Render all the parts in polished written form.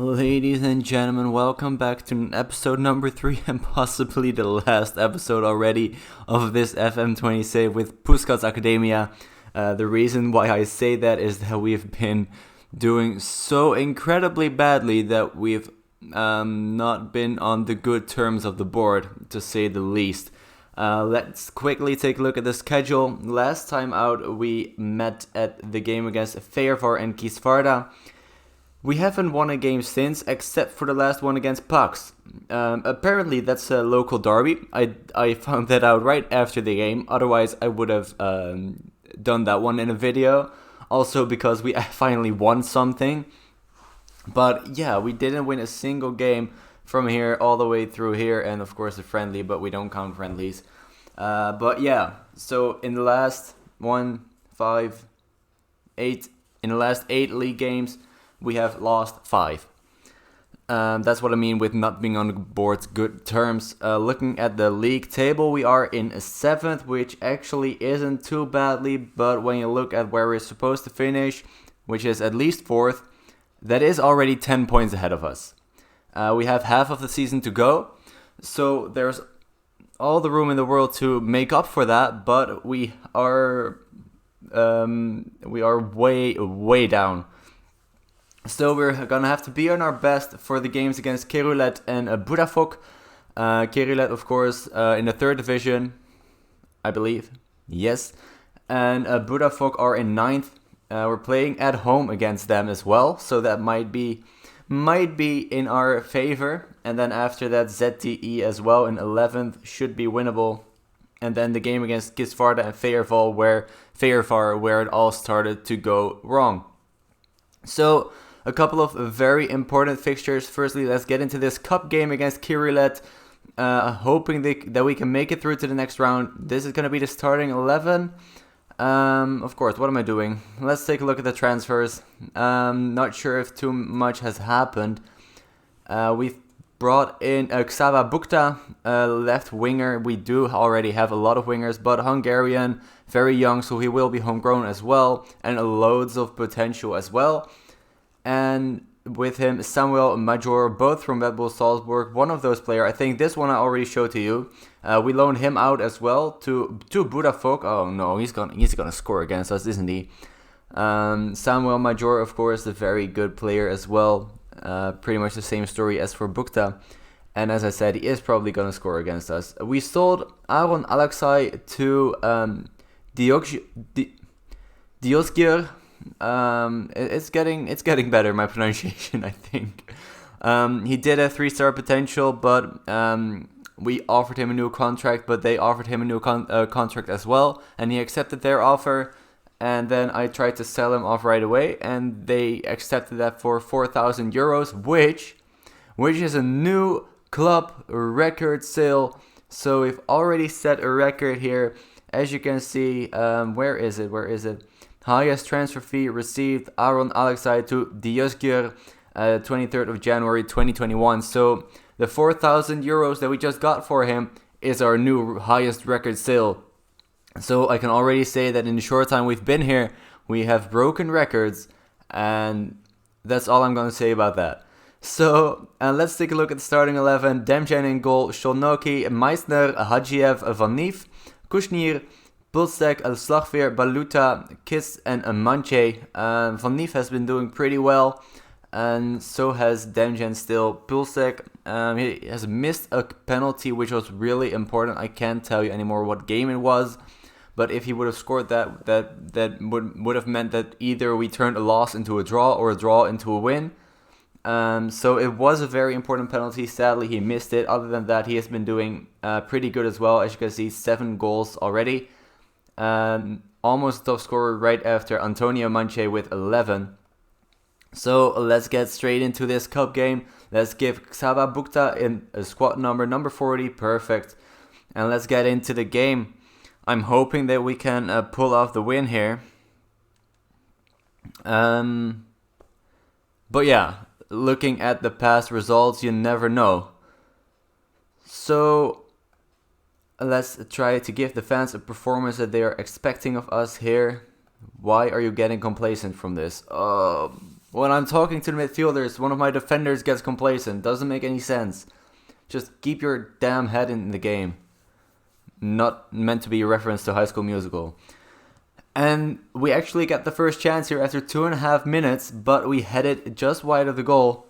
Ladies and gentlemen, welcome back to episode number 3 and possibly the last episode already of this FM20 save with Puskas Academia. The reason why I say that is that we've been doing so incredibly badly that we've not been on the good terms of the board, to say the least. Let's quickly take a look at the schedule. Last time out, we met at the game against Feyenoord and Kisvarda. We haven't won a game since, except for the last one against Pucks. Apparently, that's a local derby. I found that out right after the game. Otherwise, I would have done that one in a video. Also, because we finally won something. But yeah, we didn't win a single game from here all the way through here, and of course a friendly, but we don't count friendlies. But yeah, so in the last 8 league games, we have lost 5. That's what I mean with not being on the board's good terms. Looking at the league table, we are in 7th, which actually isn't too badly, but when you look at where we're supposed to finish, which is at least 4th, that is already 10 points ahead of us. We have half of the season to go, so there's all the room in the world to make up for that, but we are way down. So we're gonna have to be on our best for the games against Kerulet and Budafok. Kerulet, of course, in the 3rd division, I believe. Yes. And Budafok are in 9th. We're playing at home against them as well, so that might be in our favor. And then after that, ZTE as well in 11th should be winnable. And then the game against Kisvarda and Feyenoord, where it all started to go wrong. So, a couple of very important fixtures. Firstly, let's get into this cup game against Kerulet. Hoping that we can make it through to the next round. This is going to be the starting 11. Of course, what am I doing? Let's take a look at the transfers. Not sure if too much has happened. We've brought in Xava Bukta, left winger. We do already have a lot of wingers, but Hungarian, very young, so he will be homegrown as well, and loads of potential as well. And with him, Samuel Major, both from Red Bull Salzburg. One of those players, I think this one I already showed to you. We loaned him out as well to Budafok. Oh no, he's gonna score against us, isn't he? Samuel Major, of course, a very good player as well. Pretty much the same story as for Bukta. And as I said, he is probably gonna score against us. We sold Aaron Alexei to Diosgir. It's getting better, my pronunciation, I think. He did a 3-star potential, but we offered him a new contract, but they offered him a new contract as well, and he accepted their offer. And then I tried to sell him off right away, and they accepted that for 4,000 euros, which is a new club record sale. So we've already set a record here. As you can see, where is it? Highest transfer fee received, Aaron Alexei to Diosgir, 23rd of January 2021. So the 4,000 euros that we just got for him is our new highest record sale. So I can already say that in the short time we've been here, we have broken records, and that's all I'm going to say about that. So let's take a look at the starting 11. Demjan in goal, Sholnoki, Meissner, Hadziev, Van Nief, Kushnir, Pulsek, El Slagveer, Baluta, Kiss, and Manche. Van Nief has been doing pretty well, and so has Demjan still. Pulsek, he has missed a penalty, which was really important. I can't tell you anymore what game it was, but if he would have scored that would have meant that either we turned a loss into a draw or a draw into a win. So it was a very important penalty. Sadly, he missed it. Other than that, he has been doing pretty good as well. As you can see, 7 goals already. Almost top scorer right after Antonio Manche with 11. So let's get straight into this cup game. Let's give Xava Bukta in a squad number 40. Perfect. And let's get into the game. I'm hoping that we can pull off the win here. But yeah, looking at the past results, you never know. So let's try to give the fans a performance that they are expecting of us here. Why are you getting complacent from this? When I'm talking to the midfielders, one of my defenders gets complacent. Doesn't make any sense. Just keep your damn head in the game. Not meant to be a reference to High School Musical. And we actually get the first chance here after 2.5 minutes, but we head it just wide of the goal.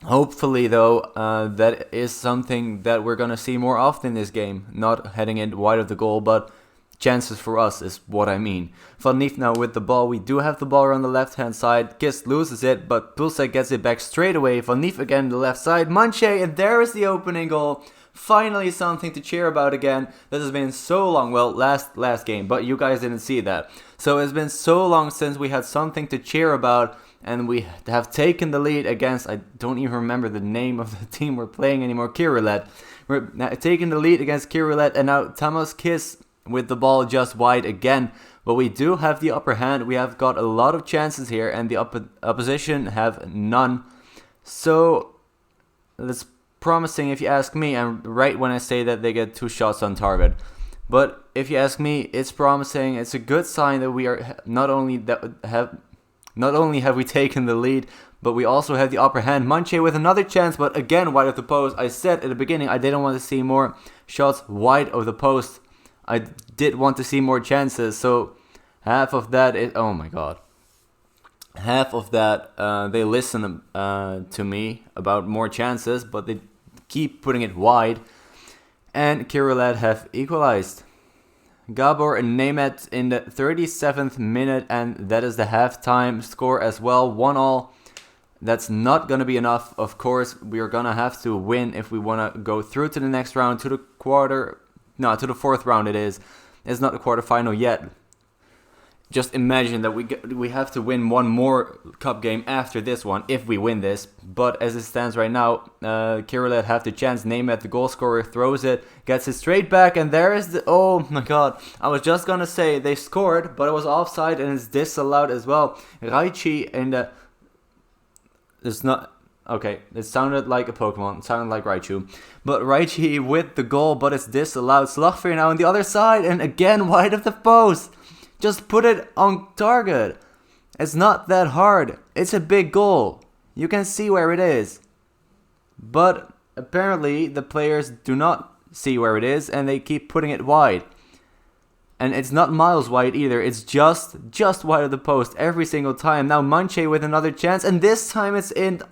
Hopefully, though, that is something that we're going to see more often in this game. Not heading it wide of the goal, but chances for us is what I mean. Van Nief now with the ball. We do have the ball on the left-hand side. Kist loses it, but Puskas gets it back straight away. Van Nief again the left side. Manche, and there is the opening goal. Finally something to cheer about again. This has been so long. Well, last game, but you guys didn't see that. So it's been so long since we had something to cheer about. And we have taken the lead against, I don't even remember the name of the team we're playing anymore, Kirilet. We're taking the lead against Kirilet, and now Tamas Kiss with the ball just wide again. But we do have the upper hand. We have got a lot of chances here, and the opposition have none. So that's promising if you ask me. I'm right when I say that they get 2 shots on target. But if you ask me, it's promising. It's a good sign that we are not only have we taken the lead, but we also have the upper hand. Manche with another chance, but again wide of the post. I said at the beginning I didn't want to see more shots wide of the post. I did want to see more chances. So half of that is, oh my god. Half of that, they listen to me about more chances, but they keep putting it wide. And Kirilet have equalized. Gabor and Nemet in the 37th minute, and that is the halftime score as well, 1-1. That's not going to be enough. Of course, we are going to have to win if we want to go through to the next round, to the fourth round it is. It's not the quarterfinal yet. Just imagine that we have to win one more cup game after this one if we win this. But as it stands right now, Kirilet have the chance. Nemet, the goal scorer, throws it, gets it straight back, and there is the... Oh my god. I was just going to say they scored, but it was offside and it's disallowed as well. Raichi in the... It's not... Okay, it sounded like a Pokemon. It sounded like Raichu. But Raichi with the goal, but it's disallowed. Slagveer now on the other side, and again wide of the post. Just put it on target. It's not that hard. It's a big goal. You can see where it is. But apparently the players do not see where it is, and they keep putting it wide. And it's not miles wide either. It's just wide of the post every single time. Now Manche with another chance, and this time it's in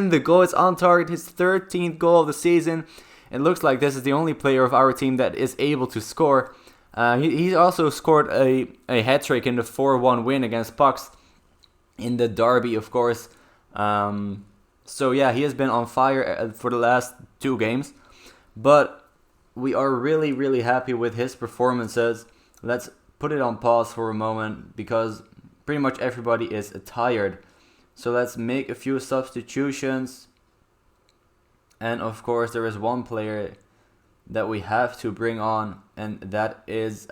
the goal. It's on target. His 13th goal of the season. It looks like this is the only player of our team that is able to score. He also scored a hat-trick in the 4-1 win against Pucks in the derby, of course. So yeah, he has been on fire for the last 2 games. But we are really, really happy with his performances. Let's put it on pause for a moment because pretty much everybody is tired. So let's make a few substitutions. And of course there is one player that we have to bring on, and that is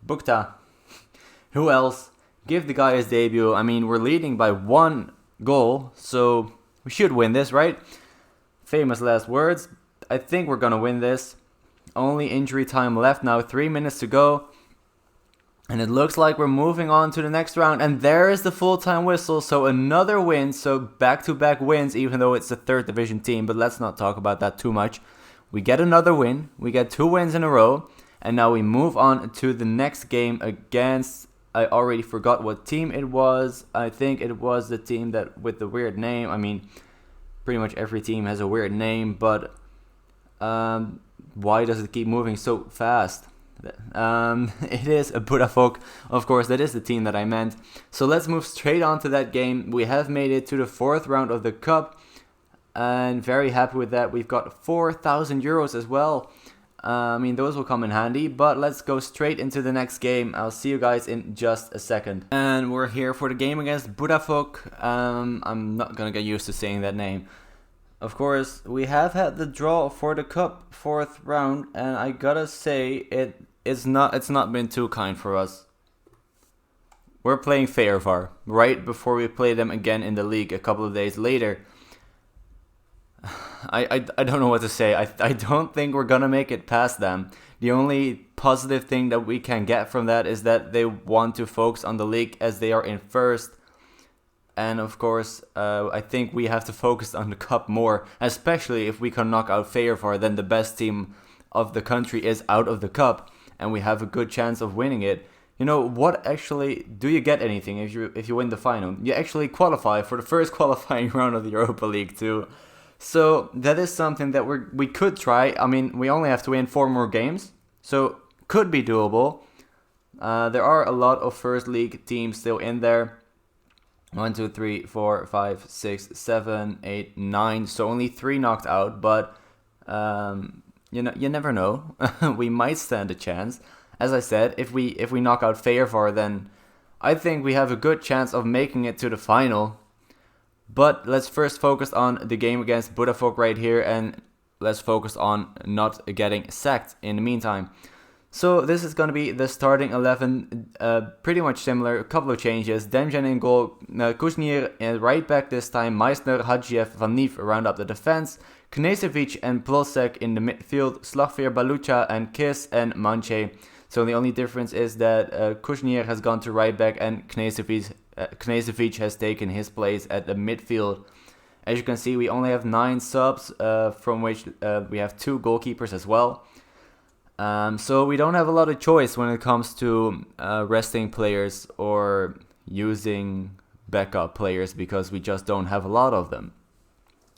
Bukta. Who else? Give the guy his debut. I mean, we're leading by 1 goal, so we should win this, right? Famous last words. I think we're gonna win this. Only injury time left now, 3 minutes to go. And it looks like we're moving on to the next round, and there is the full-time whistle, so another win, so back-to-back wins, even though it's a 3rd division team, but let's not talk about that too much. We get another win. We get 2 wins in a row. And now we move on to the next game against... I already forgot what team it was. I think it was the team that with the weird name. I mean, pretty much every team has a weird name. But why does it keep moving so fast? It is a Budafok. Of course, that is the team that I meant. So let's move straight on to that game. We have made it to the 4th round of the Cup. And very happy with that. We've got 4,000 euros as well. I mean, those will come in handy. But let's go straight into the next game. I'll see you guys in just a second. And we're here for the game against Budafok. I'm not going to get used to saying that name. Of course, we have had the draw for the Cup 4th round. And I gotta say, it's not been too kind for us. We're playing Feyervar right before we play them again in the league a couple of days later. I don't know what to say. I don't think we're gonna make it past them. The only positive thing that we can get from that is that they want to focus on the league as they are in 1st. And of course, I think we have to focus on the cup more, especially if we can knock out Feyenoord, then the best team of the country is out of the cup, and we have a good chance of winning it. You know what? Actually, do you get anything if you win the final? You actually qualify for the first qualifying round of the Europa League too. So that is something that we could try. I mean, we only have to win 4 more games, so could be doable. There are a lot of first league teams still in there. 1, 2, 3, 4, 5, 6, 7, 8, 9. So only 3 knocked out, but you never know. We might stand a chance. As I said, if we knock out Feyenoord, then I think we have a good chance of making it to the final. But let's first focus on the game against Budapest right here, and let's focus on not getting sacked in the meantime. So this is going to be the starting 11, pretty much similar, a couple of changes. Demjan in goal, Kuznier in right back this time, Meissner, Hadjiev, Van Nief round up the defense, Knežević and Plosek in the midfield, Slagveer, Balucha and Kiss and Manche. So the only difference is that Kuznier has gone to right back and Knežević has taken his place at the midfield. As you can see, we only have 9 subs, from which we have 2 goalkeepers as well. So we don't have a lot of choice when it comes to resting players or using backup players, because we just don't have a lot of them.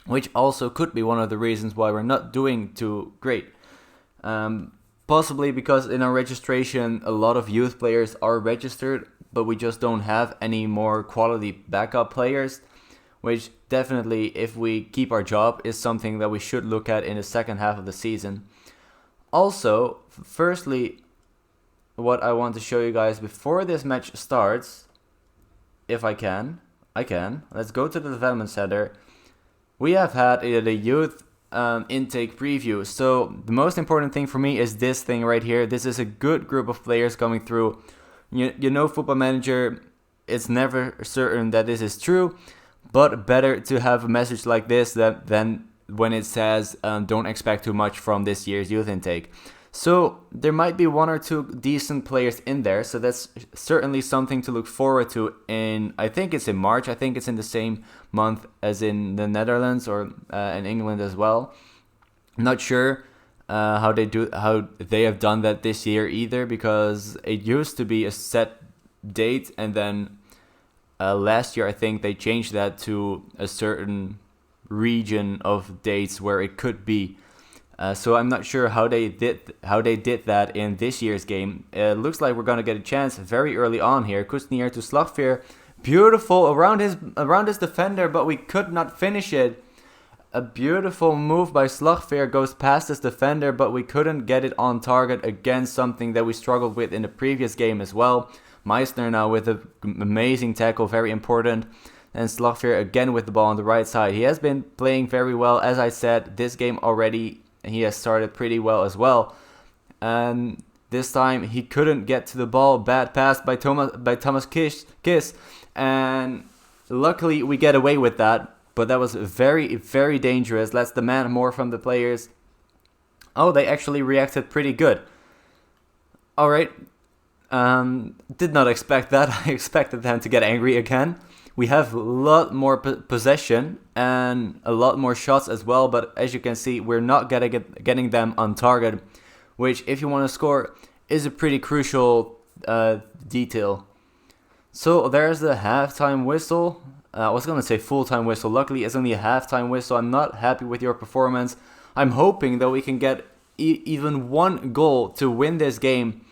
Which also could be one of the reasons why we're not doing too great. Possibly because in our registration a lot of youth players are registered, but we just don't have any more quality backup players. Which definitely, if we keep our job, is something that we should look at in the second half of the season. Also, firstly, what I want to show you guys before this match starts, if I can. Let's go to the development center. We have had the youth intake preview. So the most important thing for me is this thing right here. This is a good group of players coming through. You know, Football Manager, it's never certain that this is true, but better to have a message like this than when it says don't expect too much from this year's youth intake. So there might be 1 or 2 decent players in there, so that's certainly something to look forward to in, I think it's in March, I think it's in the same month as in the Netherlands or in England as well. Not sure how they have done that this year either, because it used to be a set date, and then last year I think they changed that to a certain region of dates where it could be. So I'm not sure how they did that in this year's game. It looks like we're gonna get a chance very early on here. Kuznier to Slagveer, beautiful around his defender, but we could not finish it. A beautiful move by Slagveer, goes past his defender, but we couldn't get it on target. Again, something that we struggled with in the previous game as well. Meissner now with an amazing tackle, very important. And Slagveer again with the ball on the right side. He has been playing very well. As I said, this game already he has started pretty well as well. And this time he couldn't get to the ball. Bad pass by Thomas Kiss. And luckily we get away with that. But that was very, very dangerous. Let's demand more from the players. Oh, they actually reacted pretty good. Alright. Did not expect that. I expected them to get angry again. We have a lot more possession and a lot more shots as well, but as you can see, we're not getting them on target, which, if you want to score, is a pretty crucial detail. So there's the halftime whistle. I was going to say full-time whistle. Luckily, it's only a halftime whistle. I'm not happy with your performance. I'm hoping that we can get even 1 goal to win this game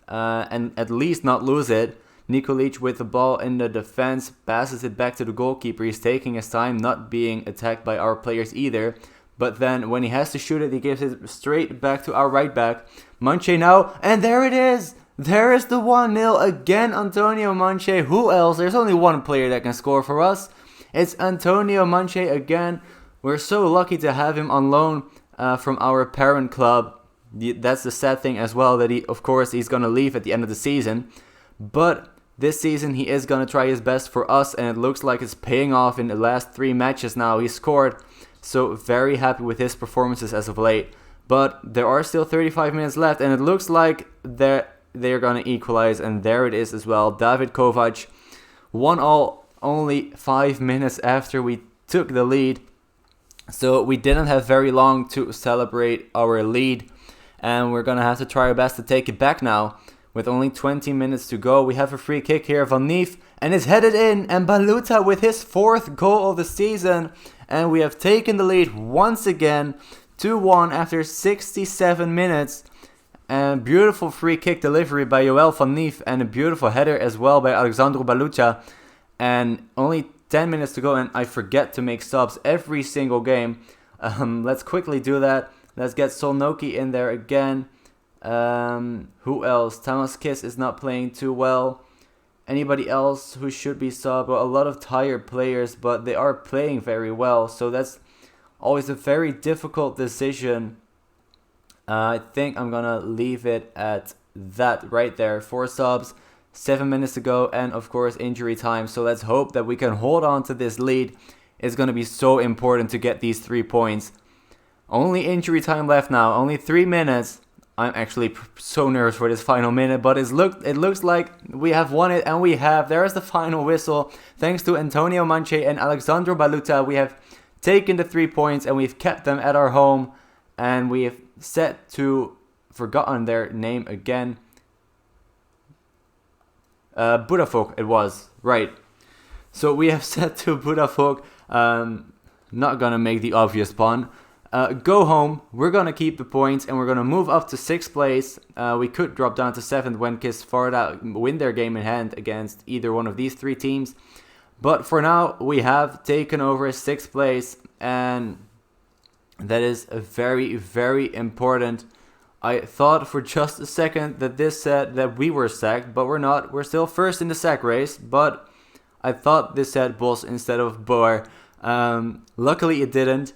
and at least not lose it. Nikolic with the ball in the defense, passes it back to the goalkeeper. He's taking his time, not being attacked by our players either. But then when he has to shoot it, he gives it straight back to our right back. Manche now, and there it is! There is the 1-0 again, Antonio Manche. Who else? There's only 1 player that can score for us. It's Antonio Manche again. We're so lucky to have him on loan from our parent club. That's the sad thing as well, that he's going to leave at the end of the season. But this season he is going to try his best for us, and it looks like it's paying off in the last 3 matches now. He scored, so very happy with his performances as of late. But there are still 35 minutes left, and it looks like they're going to equalize, and there it is as well. David Kovac, 1-1 only 5 minutes after we took the lead. So we didn't have very long to celebrate our lead, and we're going to have to try our best to take it back now. With only 20 minutes to go, we have a free kick here. Van Neef, and it's headed in, and Baluta with his 4th goal of the season. And we have taken the lead once again, 2-1 after 67 minutes. And beautiful free kick delivery by Joël Van Neef, and a beautiful header as well by Alexandru Baluta. And only 10 minutes to go, and I forget to make subs every single game. Let's quickly do that. Let's get Solnoki in there again. Who else? Tamas Kiss is not playing too well. Anybody else who should be sub? Well, a lot of tired players, but they are playing very well. So that's always a very difficult decision. I think I'm gonna leave it at that right there. 4 subs, 7 minutes to go, and of course injury time. So let's hope that we can hold on to this lead. It's gonna be so important to get these 3 points. Only injury time left now. Only 3 minutes. I'm actually so nervous for this final minute, but it looks like we have won it, and we have. There is the final whistle. Thanks to Antonio Manche and Alexandru Baluta, we have taken the 3 points, and we've kept them at our home. And we have set to, forgotten their name again, Budafok it was, right. So we have set to Budafok, not gonna make the obvious pun. Go home, we're going to keep the points, and we're going to move up to 6th place. We could drop down to 7th when Kisvarda win their game in hand against either one of these 3 teams. But for now, we have taken over 6th place, and that is very, very important. I thought for just a second that this said that we were sacked, but we're not. We're still first in the sack race, but I thought this said Bos instead of Boer. Luckily, it didn't.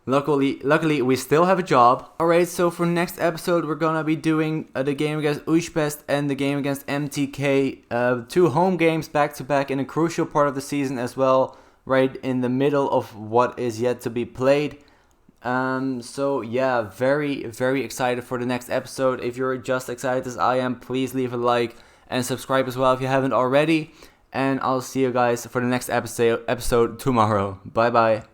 Luckily, we still have a job. Alright, so for next episode, we're gonna be doing the game against Újpest and the game against MTK. 2 home games back to back in a crucial part of the season as well, right in the middle of what is yet to be played. So yeah, very, very excited for the next episode. If you're just excited as I am, please leave a like and subscribe as well if you haven't already. And I'll see you guys for the next episode tomorrow. Bye bye.